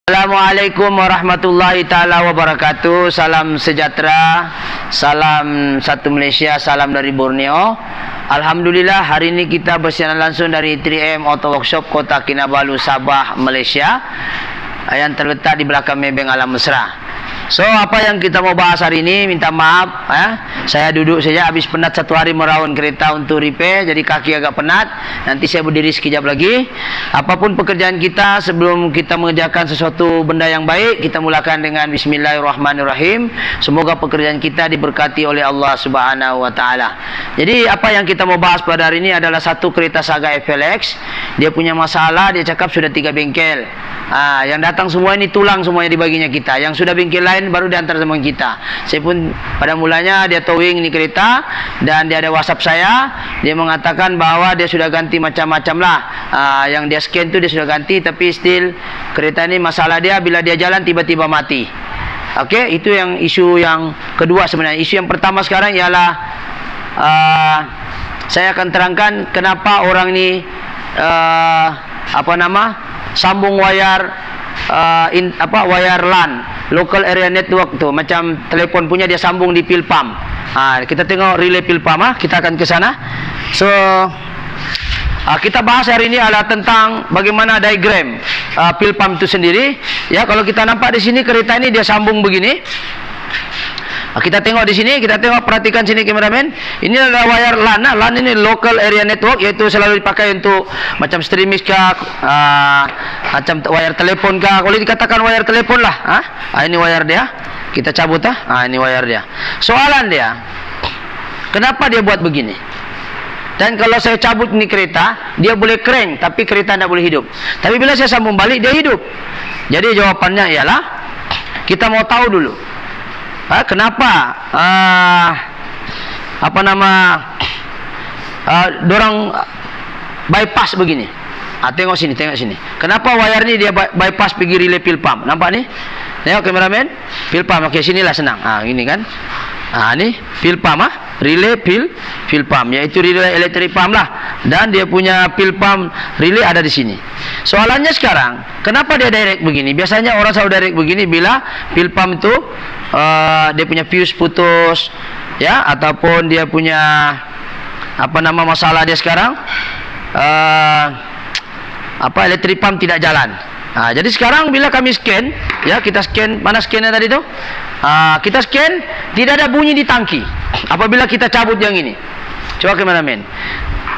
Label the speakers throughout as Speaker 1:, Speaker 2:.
Speaker 1: Assalamualaikum warahmatullahi ta'ala wabarakatuh. Salam sejahtera, salam satu Malaysia, salam dari Borneo. Alhamdulillah, hari ini kita bersiaran langsung dari 3M Auto Workshop Kota Kinabalu, Sabah, Malaysia, yang terletak di belakang Maybank Alam Mesra. So, apa yang kita mau bahas hari ini, minta maaf saya duduk saja, habis penat satu hari merawat kereta untuk repair, jadi kaki agak penat. Nanti saya berdiri sekejap lagi. Apapun pekerjaan kita, sebelum kita mengerjakan sesuatu benda yang baik, kita mulakan dengan Bismillahirrahmanirrahim. Semoga pekerjaan kita diberkati oleh Allah Subhanahu wa Ta'ala. Jadi apa yang kita mau bahas pada hari ini adalah satu kereta Saga FLX. Dia punya masalah, dia cakap sudah 3 bengkel. Yang datang semua ini tulang semuanya dibaginya kita. Yang sudah bengkel lain baru diantar sama kita. Saya pun pada mulanya dia towing ini kereta, dan dia ada WhatsApp saya. Dia mengatakan bahwa dia sudah ganti macam-macam lah. Yang dia scan tu dia sudah ganti, tapi still kereta ini masalah dia bila dia jalan tiba-tiba mati. Okey, itu yang isu yang kedua sebenarnya. Isu yang pertama sekarang ialah saya akan terangkan kenapa orang ni sambung wayar wire LAN, local area network tu, macam telefon punya dia sambung di pil pump. Kita tengok relay pil pump, kita akan ke sana. So kita bahas hari ini adalah tentang bagaimana diagram pil pump itu sendiri. Ya, kalau kita nampak di sini kereta ini dia sambung begini. Kita tengok di sini, kita tengok, perhatikan sini kameramen. Ini adalah wire LAN. LAN ini local area network, iaitu selalu dipakai untuk macam streaming kah, macam wire telefon kah. Boleh dikatakan wire telefon lah. Ini wire dia. Kita cabut ini wire dia. Soalan dia, kenapa dia buat begini? Dan kalau saya cabut ini kereta, dia boleh crank, tapi kereta tidak boleh hidup. Tapi bila saya sambung balik, dia hidup. Jadi jawapannya ialah, kita mau tahu dulu kenapa dorang bypass begini. Tengok sini, tengok sini. Kenapa wire ni dia bypass pergi relay pil pump? Nampak ni? Tengok kameramen, pil pump. Okey, sinilah senang. Ini kan. Ni pil pump, relay pil pump, iaitu relay electric pump lah. Dan dia punya pil pump relay ada di sini. Soalannya sekarang, kenapa dia direct begini? Biasanya orang selalu direct begini bila pil pump itu dia punya fuse putus, ya, ataupun dia punya masalah dia sekarang, electric pump tidak jalan. Jadi sekarang bila kami scan, ya, kita scan, mana scannya tadi tu? Kita scan, tidak ada bunyi di tangki apabila kita cabut yang ini. Coba kameramen.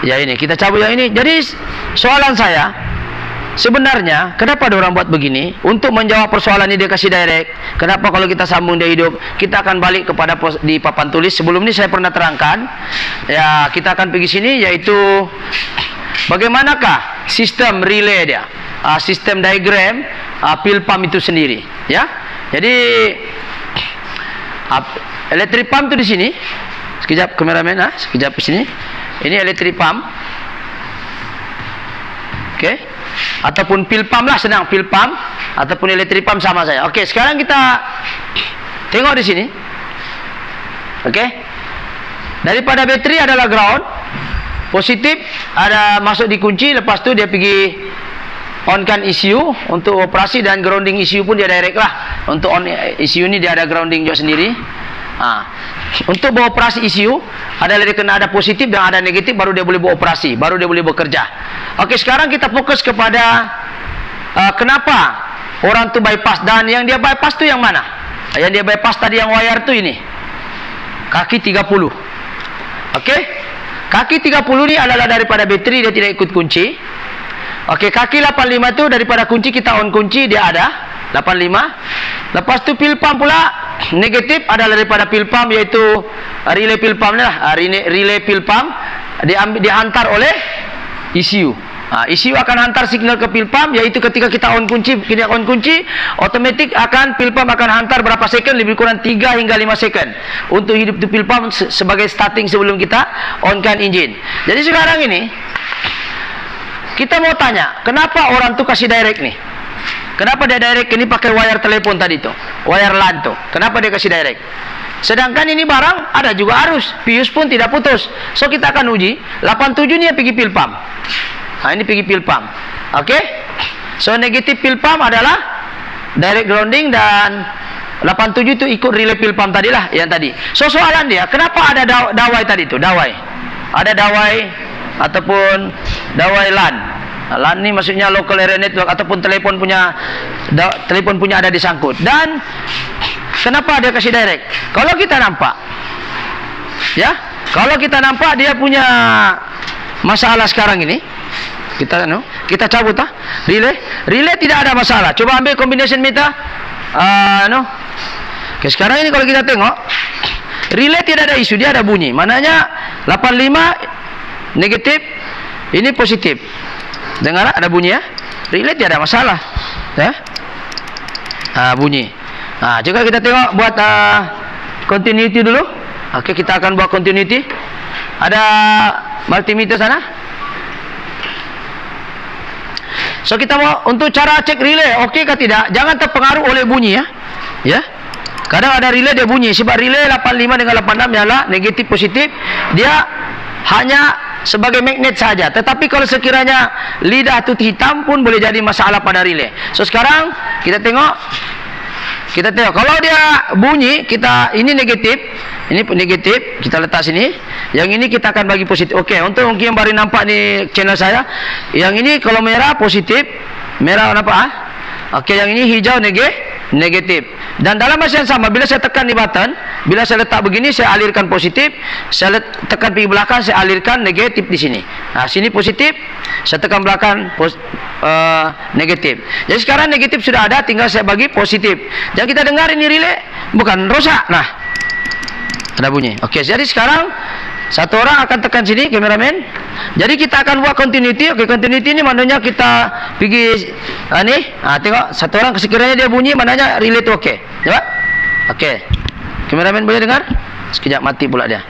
Speaker 1: Ya, ini kita cabut yang ini. Jadi soalan saya, sebenarnya kenapa orang buat begini? Untuk menjawab persoalan ini dia kasih direct. Kenapa kalau kita sambung dia hidup? Kita akan balik kepada di papan tulis. Sebelum ini saya pernah terangkan. Ya, kita akan pergi sini, yaitu bagaimanakah sistem relay dia, sistem diagram pil pump itu sendiri. Ya, jadi electric pump itu di sini. Sekejap kameramen, sekejap di sini. Ini electric pump. Okey. Ataupun pil pump lah, senang, pil pump ataupun electric pump sama saja. Okey, sekarang kita tengok di sini. Okey. Daripada bateri adalah ground. Positif ada masuk dikunci, lepas tu dia pergi onkan ECU untuk operasi, dan grounding ECU pun dia direct lah. Untuk on ECU ni dia ada grounding juga sendiri. Untuk beroperasi ECU adalah dia kena ada positif dan ada negatif, baru dia boleh beroperasi, baru dia boleh bekerja. Okey, sekarang kita fokus kepada kenapa orang tu bypass, dan yang dia bypass tu yang mana? Yang dia bypass tadi yang wire tu ini. Kaki 30. Okey? Kaki 30 ni adalah daripada bateri, dia tidak ikut kunci. Okey, kaki 85 tu daripada kunci, kita on kunci, dia ada 85. Lepas tu pil pump pula negatif adalah daripada pil pump, iaitu relay pil pump ni lah. Relay pil pump dihantar oleh ECU. ECU akan hantar signal ke pil pump, iaitu ketika kita on kunci, otomatik akan pil pump akan hantar berapa second, lebih kurang 3 hingga 5 second untuk hidup tu pil pump sebagai starting sebelum kita onkan enjin. Jadi sekarang ini kita mau tanya, kenapa orang tu kasih direct ni? Kenapa dia direct ini pakai wire telefon tadi tu, wire LAN tu? Kenapa dia kasih direct? Sedangkan ini barang ada juga arus, fuse pun tidak putus. So kita akan uji. 87 ni yang pergi pil pump. Ini pergi pil pump. Okey. So negatif pil pump adalah direct grounding, dan 87 itu ikut relay pil pump tadilah yang tadi. So soalan dia, kenapa ada dawai tadi itu? Dawai. Ada dawai ataupun dawai LAN. LAN ni maksudnya local area network, ataupun telefon punya ada disangkut. Dan kenapa dia kasih direct? Kalau kita nampak, ya, kalau kita nampak dia punya masalah sekarang ini, kita cabut relay tidak ada masalah. Coba ambil combination meter. Okay, sekarang ini kalau kita tengok relay tidak ada isu, dia ada bunyi. Maknanya 85 negatif, ini positif. Dengar ada bunyi ya. Relay tidak ada masalah. Ya. Bunyi. Juga kita tengok buat continuity dulu. Okey, kita akan buat continuity. Ada multimeter sana. So kita mau untuk cara cek relay okey ke tidak, jangan terpengaruh oleh bunyi ya. Ya. Kadang ada relay dia bunyi, sebab relay 85 dengan 86 nyala, negatif positif, dia hanya sebagai magnet saja. Tetapi kalau sekiranya lidah tu hitam pun boleh jadi masalah pada relay. So sekarang kita tengok kalau dia bunyi, ini negatif, kita letak sini. Yang ini kita akan bagi positif. Okey, untuk mungkin yang baru nampak ni channel saya, yang ini kalau merah positif, merah nampak Okey, yang ini hijau negatif. Dan dalam masa yang sama, bila saya tekan di button, bila saya letak begini, saya alirkan positif, saya tekan pergi belakang, saya alirkan negatif di sini. Sini positif, saya tekan belakang negatif. Jadi sekarang negatif sudah ada, tinggal saya bagi positif. Dan kita dengar ini relay bukan rosak. Nah, ada bunyi. Okey, jadi sekarang satu orang akan tekan sini, kameramen. Jadi kita akan buat continuity. Okey, continuity ni maknanya kita pergi tengok satu orang sekiranya dia bunyi, maknanya relay tu okey. Coba. Okey. Kameramen boleh dengar? Sekejap mati pula dia.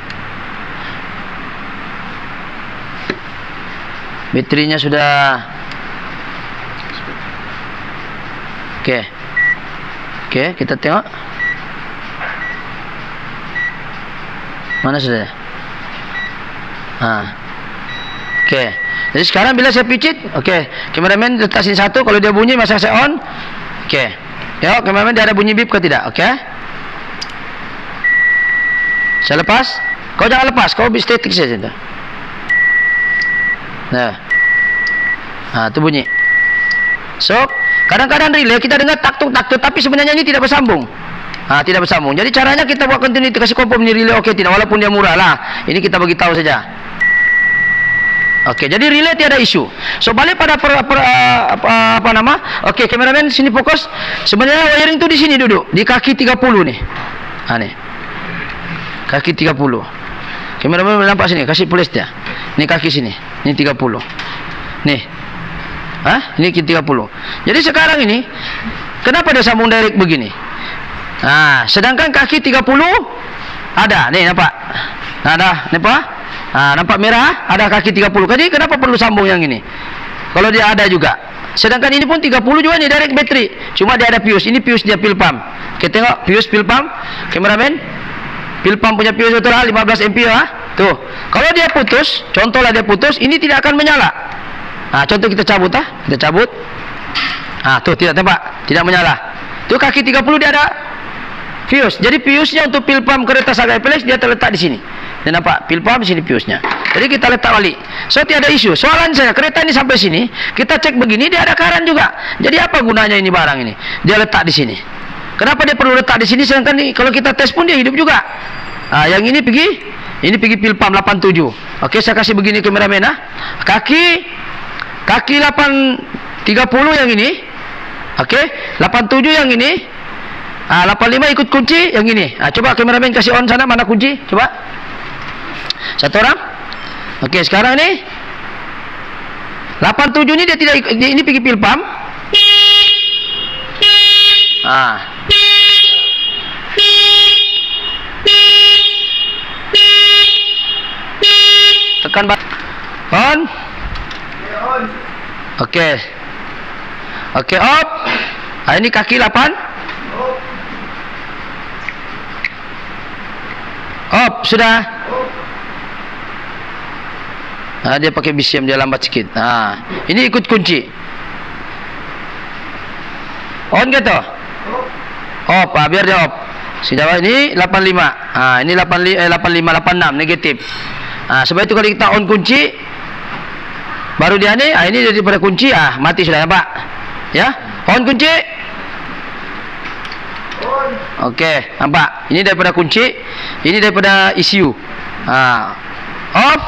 Speaker 1: Baterinya sudah. Okey. Okey, kita tengok. Mana sudah? Okey. Jadi sekarang bila saya picit, okey, kameramen letak sini satu, kalau dia bunyi masa saya on. Okey. Tengok kameramen dia ada bunyi bip ke tidak? Okey. Saya lepas. Kau jangan lepas, kau be static saja tu. Tu bunyi. So, kadang-kadang relay kita dengar tak-tuk, tapi sebenarnya ini tidak bersambung. Tidak bersambung. Jadi caranya kita buat continuity, kasih confirm ni relay okey tidak, walaupun dia murah lah. Ini kita bagi tahu saja. Okey, jadi relay tiada isu. So balik pada apa nama? Okey, kameramen sini fokus. Sebenarnya wiring tu di sini duduk, di kaki 30 ni. Ni. Kaki 30. Kameramen boleh nampak sini, kasih polis dia. Ni kaki sini. Ni 30. Nih. Ini kaki 30. Jadi sekarang ini kenapa dia sambung direct begini? Sedangkan kaki 30 ada, nih nampak. Ada, nampak? Nampak merah, ada kaki 30. Jadi kenapa perlu sambung yang ini? Kalau dia ada juga. Sedangkan ini pun 30 juga ni direct battery. Cuma dia ada fuse. Ini fuse dia pil pump. Kita tengok fuse pil pump. Kameramen. Pil pump punya fuse itu 15 ampere Tuh. Kalau dia putus, contohlah dia putus, ini tidak akan menyala. Contoh kita cabut Kita cabut. Tuh tidak nampak, tidak menyala. Tuh kaki 30 dia ada fuse. Jadi fuse-nya untuk pil pump kereta Saga FLX dia terletak di sini. Dia nampak pil pump di sini fuse-nya. Jadi kita letak balik. So tiada isu. Soalan saya, kereta ini sampai sini, kita cek begini dia ada karan juga. Jadi apa gunanya ini barang ini? Dia letak di sini. Kenapa dia perlu letak di sini, sedangkan ini kalau kita tes pun dia hidup juga. Yang ini pergi pil pump 87. Okey, saya kasih begini kameramen Kaki 830 yang ini. Okey, 87 yang ini. 85 ikut kunci yang ini. Coba kameramen kasih on sana, mana kunci? Coba. Satu orang. Okey, sekarang ni 87 ni dia tidak ikut, ini pergi pil pump. Tekan on. Okey. Okey, off. Ini kaki 8. Off, sudah. Dia pakai BCM, dia lambat sikit. Ini ikut kunci. On ke tu? Off, biar dia off. Sejauh ini 85. Ini 85, 86 negatif. Sebab itu kalau kita on kunci, baru dia ni, ini daripada kunci, mati sudah, nampak? Ya, on kunci. Okey, nampak? Ini daripada kunci, ini daripada ECU. Off.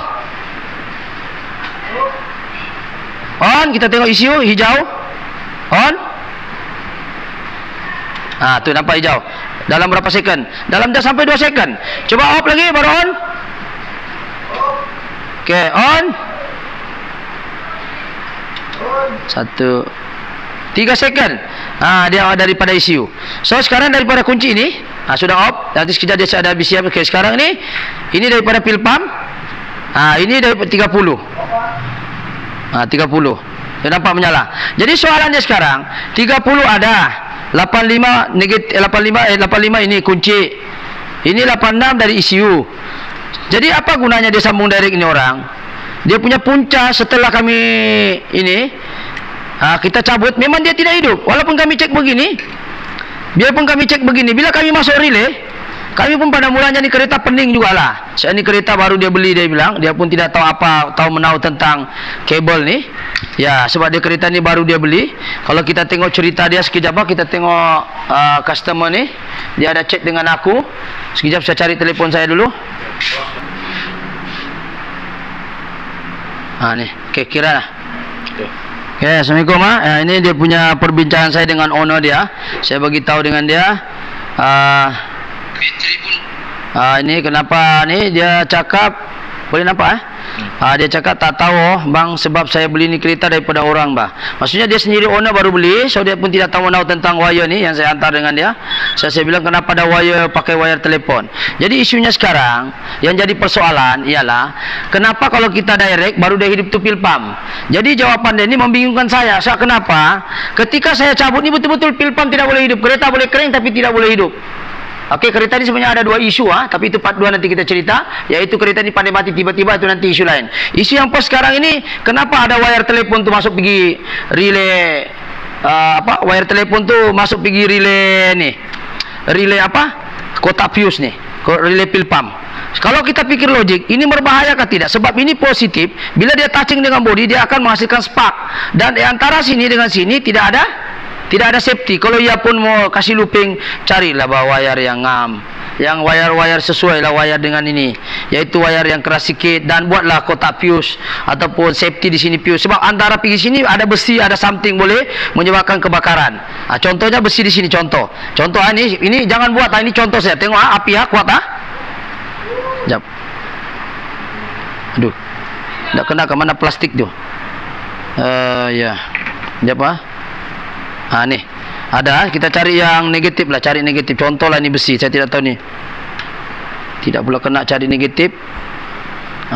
Speaker 1: On, kita tengok ECU hijau. On. Tu nampak hijau. Dalam berapa second? Dalam dah sampai 2 second. Coba off lagi baru on. Okey, on. 3 second. Dia daripada ECU. So sekarang daripada kunci ini, sudah off. Nanti sekejap dia ada BCM. Okey, sekarang ni ini daripada pil pump. Ini daripada 30. 30. Dia nampak menyala. Jadi soalannya sekarang, 30 ada. 85 negatif 85 ini kunci. Ini 86 dari ECU. Jadi apa gunanya dia sambung direct ini orang? Dia punya punca setelah kami ini kita cabut, memang dia tidak hidup. Walaupun kami cek begini, biarpun kami cek begini, bila kami masuk relay, kami pun pada mulanya ni kereta pening jugalah. Saya ni kereta baru dia beli, dia bilang, dia pun tidak tahu apa, tahu menahu tentang kabel ni. Ya, sebab dia kereta ni baru dia beli. Kalau kita tengok cerita dia sekejap, kita tengok customer ni, dia ada chat dengan aku. Sekejap saya cari telefon saya dulu. Ni, okey, kira lah. Okay, Assalamualaikum. Ini dia punya perbincangan saya dengan owner dia. Saya bagi tahu dengan dia. Ini kenapa ni dia cakap, boleh nampak dia cakap tak tahu bang, sebab saya beli ni kereta daripada orang bah. Maksudnya dia sendiri owner baru beli, so dia pun tidak tahu tentang wire ni yang saya hantar dengan dia. Saya bilang kenapa ada wire, pakai wire telefon. Jadi isunya sekarang yang jadi persoalan ialah kenapa kalau kita direct baru dia hidup tu pil pump. Jadi jawapan dia ni membingungkan saya. So kenapa ketika saya cabut ni betul-betul pil pump tidak boleh hidup, kereta boleh kering tapi tidak boleh hidup. Okey, kereta ni sebenarnya ada 2 isu tapi itu part 2 nanti kita cerita, iaitu kereta ni pandai mati tiba-tiba, itu nanti isu lain. Isu yang pas sekarang ini, kenapa ada wire telefon tu masuk pergi relay wire telefon tu masuk pergi relay ni. Relay kotak fuse ni, relay pil pump. Kalau kita pikir logik, ini berbahayakah tidak? Sebab ini positif, bila dia touching dengan body dia akan menghasilkan spark, dan di antara sini dengan sini tidak ada safety. Kalau ia pun mau kasih looping, carilah wire yang ngam, yang wire-wire sesuai lah wire dengan ini, yaitu wire yang keras sikit, dan buatlah kotak fuse ataupun safety di sini fuse. Sebab antara pergi sini ada besi, ada something boleh menyebabkan kebakaran. Contohnya besi di sini, contoh ini jangan buat. Ini contoh saya tengok api kuat Jap. Aduh, tak kena ke mana plastik tu. Ya, jap nih ada, kita cari yang negatif lah, cari negatif. Contoh lah ni besi, saya tidak tahu ni, tidak pula kena cari negatif.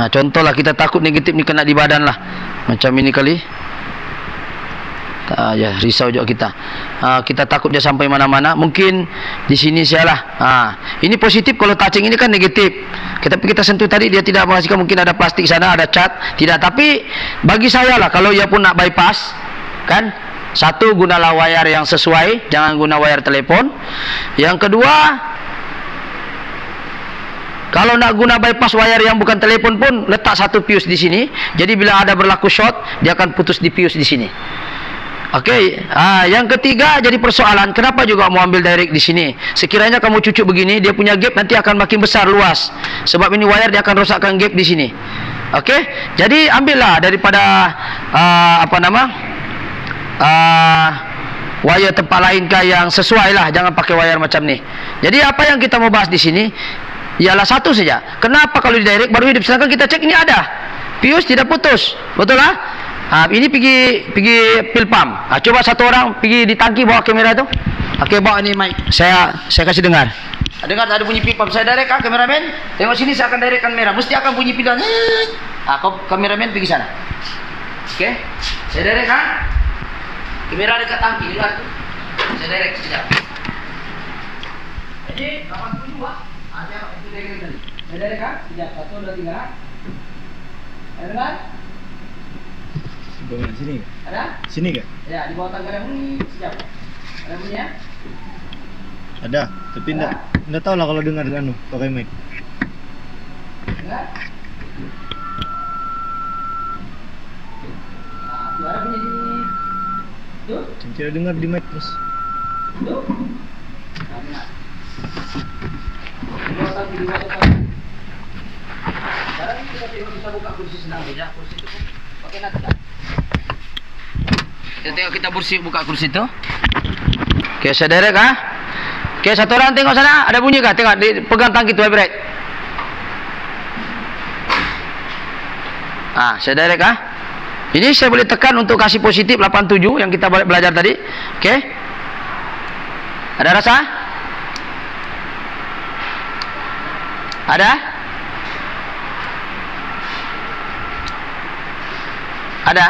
Speaker 1: Contoh lah, kita takut negatif ni kena di badan lah, macam ini kali. Ya, risau juga kita. Kita takut dia sampai mana-mana. Mungkin di sini sialah. Ini positif, kalau touching ini kan negatif. Tapi kita sentuh tadi dia tidak menghasilkan, mungkin ada plastik sana, ada cat, tidak. Tapi bagi saya lah, kalau ia pun nak bypass kan, satu, gunalah wire yang sesuai, jangan guna wire telefon. Yang kedua, kalau nak guna bypass wire yang bukan telefon pun, letak satu fuse di sini. Jadi bila ada berlaku short, dia akan putus di fuse di sini. Okey. Yang ketiga jadi persoalan, kenapa juga mau ambil direct di sini? Sekiranya kamu cucuk begini, dia punya gap nanti akan makin besar luas. Sebab ini wire dia akan rosakkan gap di sini. Okey. Jadi ambillah daripada wire tempat lain kah yang sesuai lah, jangan pakai wire macam ni. Jadi apa yang kita mau bahas di sini ialah satu saja. Kenapa kalau di direct baru hidup, sedangkan kita cek ini ada fuse tidak putus, betul lah? Ini pergi pil pump. Coba satu orang pergi di tangki bawa kamera tu. Okey, bawa ni mic. Saya kasih dengar. Dengar ada bunyi pil pump. Saya direct kameramen. Tengok sini, saya akan direct kamera. Mesti akan bunyi pil. Kau kameramen pergi sana. Okey. Saya direct kamera dekat tangki, dengar tu. Saya direct sekejap. Jadi 87 ada itu direct tadi. Saya direct sekejap. 1 2 3. Ada dengar?
Speaker 2: Sini ke?
Speaker 1: Ada?
Speaker 2: Sini ke?
Speaker 1: Ya, di bawah tangga yang ini sekejap. Ada bunyinya?
Speaker 2: Ada, tapi enggak tahu lah kalau dengar pakai mic.
Speaker 1: Enggak. Nah, suara bunyi di tuh.
Speaker 2: Tidak dengar di mic terus.
Speaker 1: Tuh. Nah, sekarang kita bisa buka kursi senang saja. Kursi itu pakai nada. Kita tengok kita buka kursi itu. Oke, saudara kah? Oke, satu orang tengok sana, ada bunyi kah? Tengok, pegang tangki itu vibrate. Ah, saudara kah? Ini saya boleh tekan untuk kasih positif 87 yang kita belajar tadi. Oke. Ada rasa? Ada? Ada?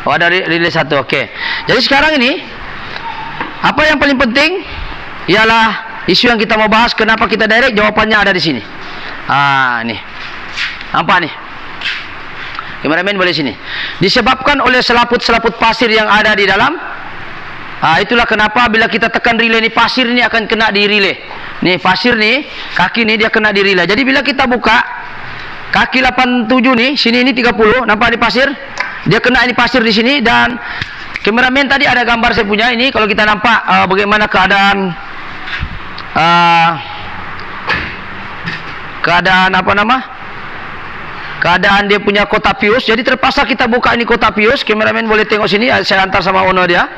Speaker 1: Oh, ada relay satu. Oke. Jadi sekarang ini apa yang paling penting ialah isu yang kita mau bahas. Kenapa kita direct? Jawabannya ada di sini. Ah, nih. Nampak nih? Kameramen boleh sini. Disebabkan oleh selaput-selaput pasir yang ada di dalam. Itulah kenapa bila kita tekan relay ni, pasir ni akan kena di relay. Nih, pasir ni, kaki ni dia kena di relay. Jadi bila kita buka kaki 87 nih, sini ini 30, nampak di pasir? Dia kena ini pasir di sini. Dan kameramen tadi ada gambar saya punya ini. Kalau kita nampak bagaimana keadaan keadaan dia punya kotak fuse. Jadi terpaksa kita buka ini kotak fuse. Kameramen boleh tengok sini. Saya hantar sama owner dia.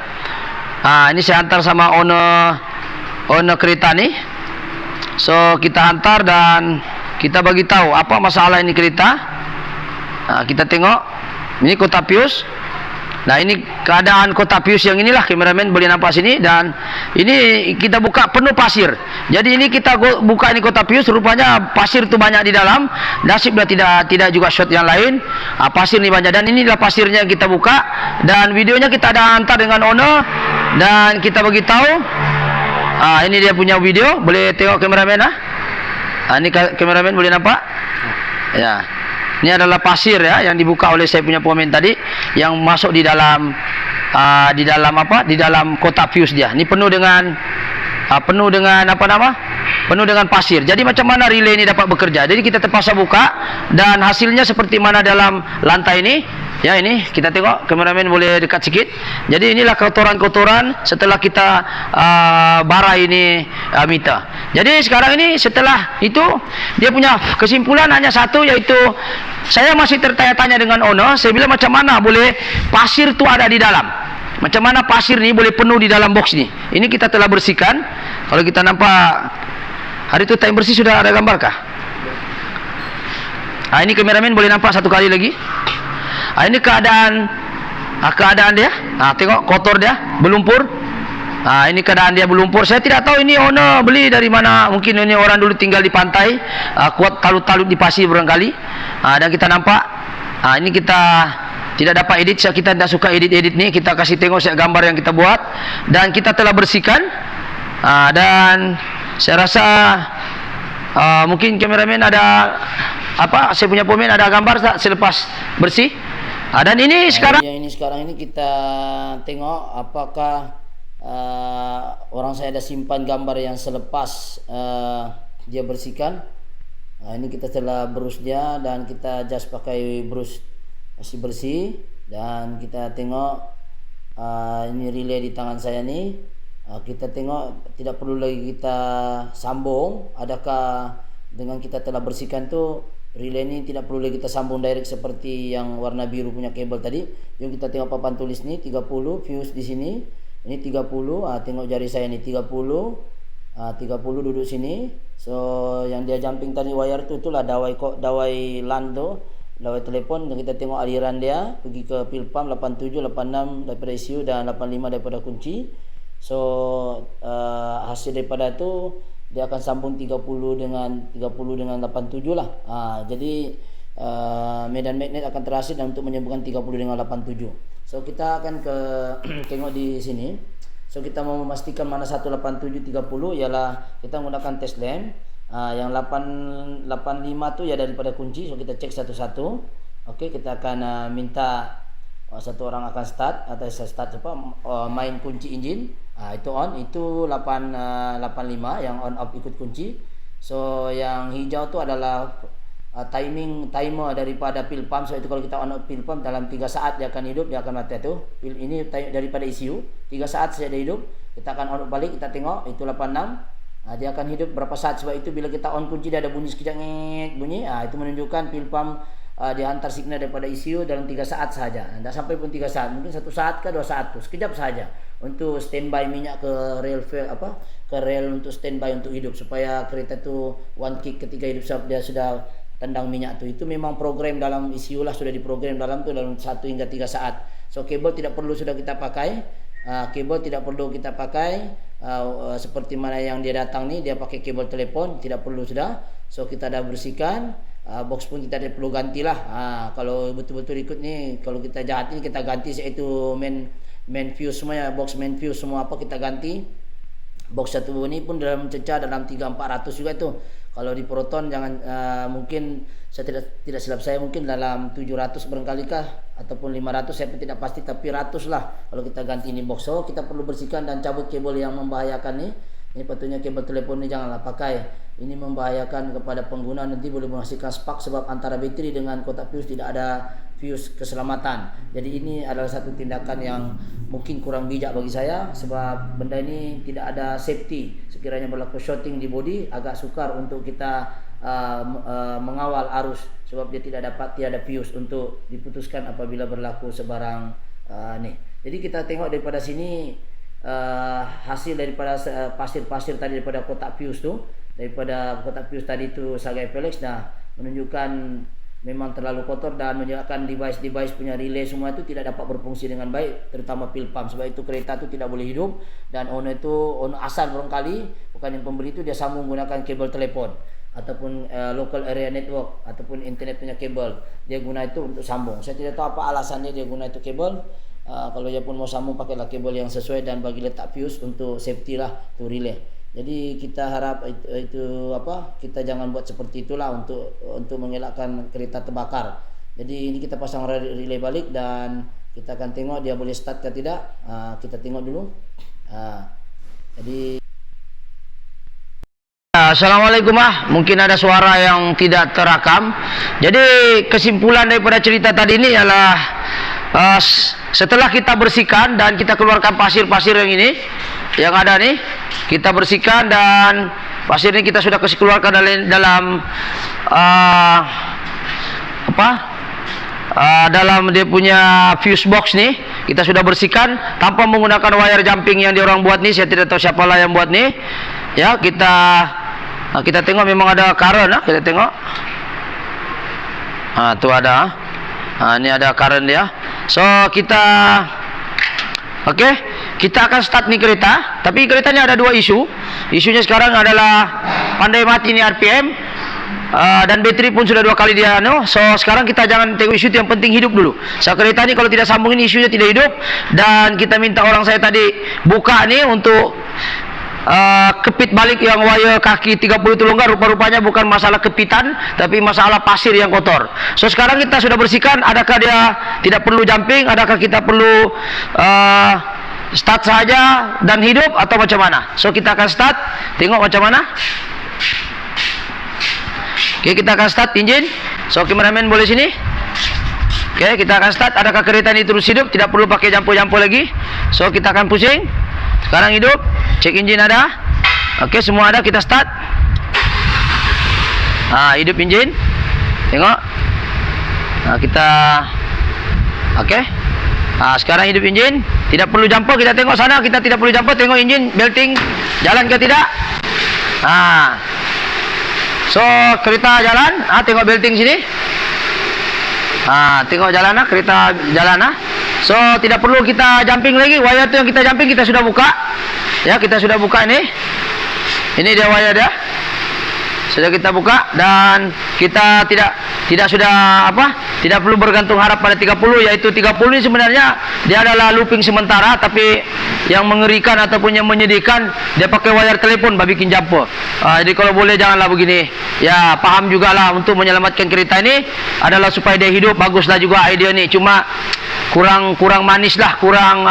Speaker 1: Ini saya hantar sama owner kereta ni. So kita hantar dan kita bagi tahu apa masalah ini kereta. Kita tengok. Ini kotak fuse. Nah, ini keadaan kotak fuse yang inilah, kameramen boleh nampak sini. Dan ini kita buka penuh pasir. Jadi ini kita buka ini kotak fuse, rupanya pasir itu banyak di dalam. Nasibnya tidak juga shot yang lain. Pasir ini banyak. Dan inilah pasirnya yang kita buka. Dan videonya kita ada hantar dengan owner. Dan kita bagi tahu. Ini dia punya video. Boleh tengok kameramen. Ini kameramen boleh nampak. Ya. Ini adalah pasir ya yang dibuka oleh saya punya pemain tadi, yang masuk di dalam Di dalam kotak fuse dia. Ini penuh dengan penuh dengan pasir. Jadi macam mana relay ini dapat bekerja? Jadi kita terpaksa buka dan hasilnya seperti mana dalam lantai ini. Ya, ini kita tengok, kameramen boleh dekat sikit. Jadi inilah kotoran-kotoran setelah kita bara ini meter. Jadi sekarang ini setelah itu dia punya kesimpulan hanya satu, yaitu saya masih tertanya-tanya dengan owner. Saya bilang macam mana boleh pasir tu ada di dalam? Macam mana pasir ni boleh penuh di dalam box ni? Ini kita telah bersihkan. Kalau kita nampak hari itu time bersih sudah ada gambar kah? Ini kameramen boleh nampak satu kali lagi. Ini keadaan dia. Tengok kotor dia, berlumpur. Ini keadaan dia berlumpur. Saya tidak tahu ini owner beli dari mana. Mungkin ini orang dulu tinggal di pantai, kuat talut-talut di pasir barangkali. Dan kita nampak. Ini kita tidak dapat edit. Kita tidak suka edit ni. Kita kasih tengok gambar yang kita buat. Dan kita telah bersihkan. Dan saya rasa mungkin kameramen ada saya punya pemain ada gambar tak selepas bersih. Dan ini sekarang ini kita tengok apakah orang saya ada simpan gambar yang selepas dia bersihkan. Ini kita telah brush dia dan kita just pakai brush masih bersih. Dan kita tengok ini relay di tangan saya ni. Kita tengok tidak perlu lagi kita sambung. Adakah dengan kita telah bersihkan tu relay ni tidak perlu lagi kita sambung direct seperti yang warna biru punya kabel tadi. Jom kita tengok papan tulis ni 30 fuse di sini. Ini 30. Tengok jari saya ni 30. 30 duduk sini. So yang dia jumping tadi wire tu itulah dawai LAN tu, dawai telefon. Dan kita tengok aliran dia pergi ke pil pump 87, 86 daripada ECU dan 85 daripada kunci. So hasil daripada tu dia akan sambung 30 dengan 87 lah. Jadi medan magnet akan terhasil dan untuk menyambungkan 30 dengan 87. So kita akan ke tengok di sini. So kita mau memastikan mana 187 30 ialah kita menggunakan test lamp. Yang 885 tu ya daripada kunci. So kita cek satu-satu. Okey, kita akan minta satu orang akan start atau start main kunci engine. Itu on, itu 885 yang on off ikut kunci. So yang hijau tu adalah timer daripada fuel pump. So itu kalau kita on off fuel pump dalam 3 saat dia akan hidup, dia akan mati tu. Ini daripada ECU 3 saat saja dia hidup. Kita akan on off balik, kita tengok itu 86. Dia akan hidup berapa saat. Sebab itu bila kita on kunci dia ada bunyi sekejap ngek bunyi. Itu menunjukkan fuel pump dihantar signal daripada ECU dalam 3 saat saja. Tidak sampai pun 3 saat, mungkin 1 saat ke 2 saat tu, sekejap saja untuk standby minyak ke rel ke rel untuk standby untuk hidup, supaya kereta tu one kick ketika hidup dia sudah tendang minyak tu. Itu memang program dalam ECU lah, sudah diprogram dalam tu dalam 1 hingga 3 saat. So kabel tidak perlu sudah kita pakai. Kabel tidak perlu kita pakai seperti mana yang dia datang ni, dia pakai kabel telefon, tidak perlu sudah. So kita dah bersihkan. Box pun kita ada perlu gantilah. Kalau betul-betul ikut ni, kalau kita jahat ni kita ganti, iaitu main fuse semua ya, box main fuse semua apa kita ganti. Box satu ni pun dalam cecah dalam 3-400 juga tu. Kalau di Proton jangan mungkin saya tidak silap saya mungkin dalam 700 barangkali kah ataupun 500, saya pun tidak pasti, tapi ratus lah kalau kita ganti ini box. So kita perlu bersihkan dan cabut kabel yang membahayakan ni. Ini patutnya kabel telefon ni janganlah pakai. Ini membahayakan kepada pengguna, nanti boleh menghasilkan spark sebab antara bateri dengan kotak fuse tidak ada fuse keselamatan. Jadi ini adalah satu tindakan yang mungkin kurang bijak bagi saya, sebab benda ini tidak ada safety. Sekiranya berlaku shorting di bodi, agak sukar untuk kita mengawal arus, sebab dia tidak ada fuse untuk diputuskan apabila berlaku sebarang ni. Jadi kita tengok daripada sini hasil daripada pasir-pasir tadi daripada kotak fuse tu, daripada kotak fuse tadi tu Sagai Felix menunjukkan memang terlalu kotor dan menyebabkan device punya relay semua itu tidak dapat berfungsi dengan baik, terutama fuel pump. Sebab itu kereta itu tidak boleh hidup, dan owner asal barangkali bukan yang pembeli itu dia sambung menggunakan kabel telefon ataupun local area network ataupun internet punya kabel, dia guna itu untuk sambung. Saya tidak tahu apa alasannya dia guna itu kabel. Kalau dia pun mau sambung, pakailah kabel yang sesuai dan bagi letak fuse untuk safety lah tu relay. Jadi kita harap kita jangan buat seperti itulah untuk mengelakkan kereta terbakar. Jadi ini kita pasang relay balik dan kita akan tengok dia boleh start ke tidak. Kita tengok dulu. Jadi Assalamualaikum mungkin ada suara yang tidak terakam. Jadi kesimpulan daripada cerita tadi ini ialah setelah kita bersihkan dan kita keluarkan pasir-pasir yang ada nih, kita bersihkan dan pasir ini kita sudah keluarkan dalam dalam dia punya fuse box nih, kita sudah bersihkan tanpa menggunakan wire jumping yang diorang buat nih. Saya tidak tahu siapalah yang buat nih. Ya, kita tengok memang ada current kita tengok. Tu ada. Ini ada current dia. So kita kita akan start nih kereta. Tapi keretanya ada 2 isu. Isunya sekarang adalah pandai mati nih RPM, dan bateri pun sudah 2 kali dia So sekarang kita jangan tengok isu itu, yang penting hidup dulu. So kereta ini kalau tidak sambung ini isunya tidak hidup, dan kita minta orang saya tadi buka nih untuk kepit balik yang wire kaki 30 itu longgar. Rupa-rupanya bukan masalah kepitan, tapi masalah pasir yang kotor. So sekarang kita sudah bersihkan. Adakah dia tidak perlu jumping? Adakah kita perlu start saja dan hidup atau macam mana? So kita akan start, tengok macam mana. Kita akan start engine. So cameraman boleh sini. Kita akan start. Adakah kereta ini terus hidup? Tidak perlu pakai jampu-jampu lagi. So kita akan pusing. Sekarang hidup. Cek engine ada. Semua ada. Kita start. Hidup engine. Tengok. Kita sekarang hidup engine. Tidak perlu jumper. Kita tengok sana. Kita tidak perlu jumper. Tengok engine belting jalan ke tidak. So kereta jalan. Tengok belting sini. Tengok jalan kereta jalan So tidak perlu kita jumping lagi. Wire tu yang kita jumping kita sudah buka. Ya, kita sudah buka ini. Ini dia wire dia. Sudah kita buka dan kita tidak perlu bergantung harap pada 30, yaitu 30 ini sebenarnya dia adalah looping sementara, tapi yang mengerikan ataupun yang menyedihkan, dia pakai wayar telepon bikin jumper. Jadi kalau boleh janganlah begini. Ya, paham jugalah untuk menyelamatkan kereta ini adalah supaya dia hidup. Baguslah juga idea ni. Cuma kurang manis lah, kurang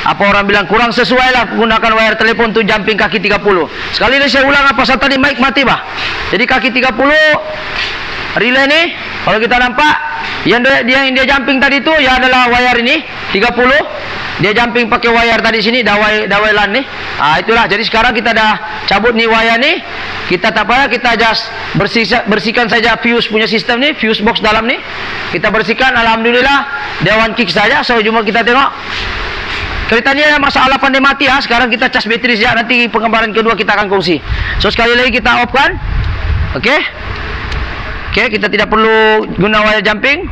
Speaker 1: apa orang bilang, kurang sesuai lah menggunakan wayar telepon untuk jumping kaki 30. Sekali lagi saya ulang pasal tadi mic mati bah. Jadi kaki 30 relay ni, kalau kita nampak yang dia jumping tadi tu ya adalah wayar ini 30. Dia jumping pakai wayar tadi sini, dawai LAN ni. Itulah. Jadi sekarang kita dah cabut ni wayar ni. Kita tak payah, kita just bersihkan saja fuse punya sistem ni, fuse box dalam ni. Kita bersihkan, alhamdulillah dia one kick saja. So cuma kita tengok kereta ni ada masalah pandai mati ha. Sekarang kita cas bateri saja, nanti penggambaran kedua kita akan kongsi. So sekali lagi kita off kan. Okey. Okey, kita tidak perlu guna wire jumping.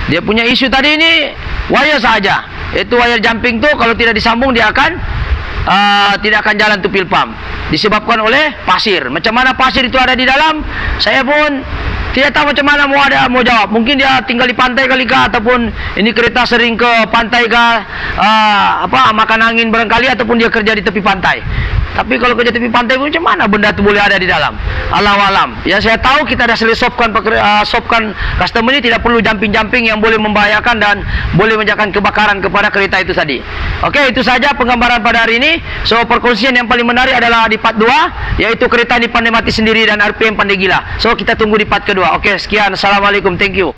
Speaker 1: Dia punya isu tadi ni wire saja. Itu wire jumping tu kalau tidak disambung dia akan tidak akan jalan tu pil pump. Disebabkan oleh pasir. Macam mana pasir itu ada di dalam, saya pun tidak tahu macam mana mau jawab. Mungkin dia tinggal di pantai kali kah, ataupun ini kereta sering ke pantai kah, makan angin barangkali, ataupun dia kerja di tepi pantai. Tapi kalau kerja tepi pantai pun macam mana benda tu boleh ada di dalam? Allahu alam. Ya, saya tahu kita dah selesai sopkan customer ini tidak perlu jumping-jumping yang boleh membahayakan dan boleh menyebabkan kebakaran kepada kereta itu tadi. Okey, itu saja penggambaran pada hari ini. So perkongsian yang paling menarik adalah di part 2, yaitu kereta ini pandai mati sendiri dan RPM pandai gila. So kita tunggu di part kedua. Okey, sekian. Assalamualaikum. Thank you.